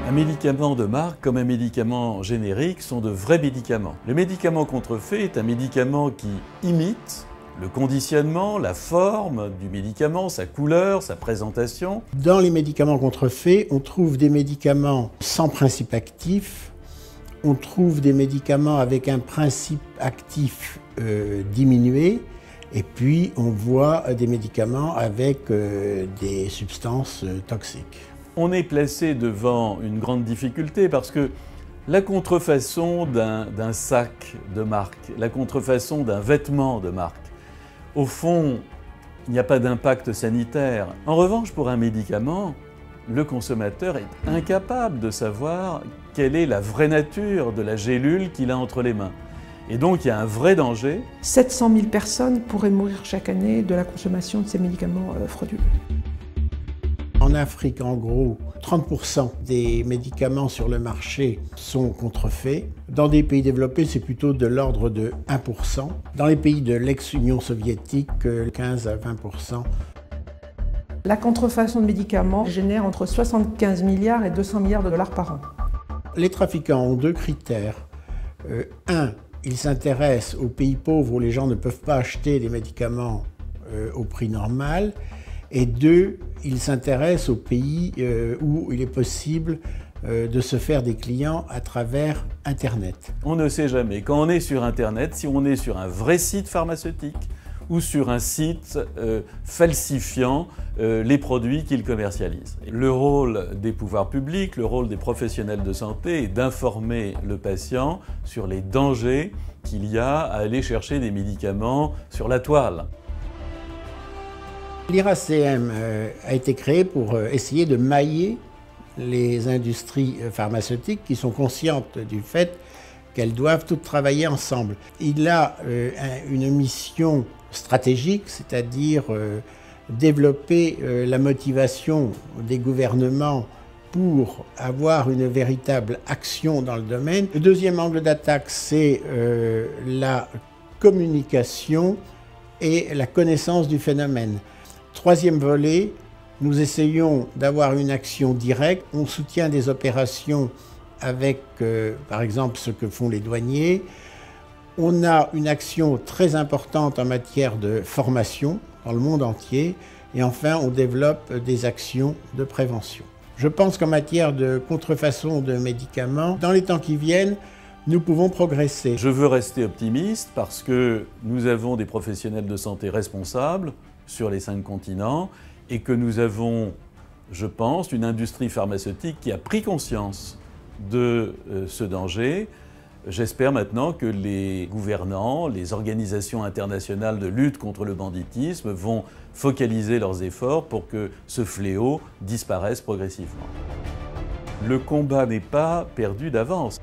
Un médicament de marque comme un médicament générique sont de vrais médicaments. Le médicament contrefait est un médicament qui imite le conditionnement, la forme du médicament, sa couleur, sa présentation. Dans les médicaments contrefaits, on trouve des médicaments sans principe actif, on trouve des médicaments avec un principe actif diminué, et puis on voit des médicaments avec des substances toxiques. On est placé devant une grande difficulté parce que la contrefaçon d'un sac de marque, la contrefaçon d'un vêtement de marque, au fond, il n'y a pas d'impact sanitaire. En revanche, pour un médicament, le consommateur est incapable de savoir quelle est la vraie nature de la gélule qu'il a entre les mains. Et donc, il y a un vrai danger. 700 000 personnes pourraient mourir chaque année de la consommation de ces médicaments frauduleux. En Afrique, en gros, 30% des médicaments sur le marché sont contrefaits. Dans des pays développés, c'est plutôt de l'ordre de 1%. Dans les pays de l'ex-Union soviétique, 15 à 20%. La contrefaçon de médicaments génère entre 75 milliards et 200 milliards de dollars par an. Les trafiquants ont deux critères. Un, ils s'intéressent aux pays pauvres où les gens ne peuvent pas acheter des médicaments au prix normal. Et deux, ils s'intéressent aux pays où il est possible de se faire des clients à travers Internet. On ne sait jamais, quand on est sur Internet, si on est sur un vrai site pharmaceutique ou sur un site falsifiant les produits qu'ils commercialisent. Le rôle des pouvoirs publics, le rôle des professionnels de santé est d'informer le patient sur les dangers qu'il y a à aller chercher des médicaments sur la toile. L'IRACM a été créé pour essayer de mailler les industries pharmaceutiques qui sont conscientes du fait qu'elles doivent toutes travailler ensemble. Il a une mission stratégique, c'est-à-dire développer la motivation des gouvernements pour avoir une véritable action dans le domaine. Le deuxième angle d'attaque, c'est la communication et la connaissance du phénomène. Troisième volet, nous essayons d'avoir une action directe. On soutient des opérations avec, par exemple, ce que font les douaniers. On a une action très importante en matière de formation dans le monde entier. Et enfin, on développe des actions de prévention. Je pense qu'en matière de contrefaçon de médicaments, dans les temps qui viennent, nous pouvons progresser. Je veux rester optimiste parce que nous avons des professionnels de santé responsables sur les 5 continents et que nous avons, je pense, une industrie pharmaceutique qui a pris conscience de ce danger. J'espère maintenant que les gouvernants, les organisations internationales de lutte contre le banditisme vont focaliser leurs efforts pour que ce fléau disparaisse progressivement. Le combat n'est pas perdu d'avance.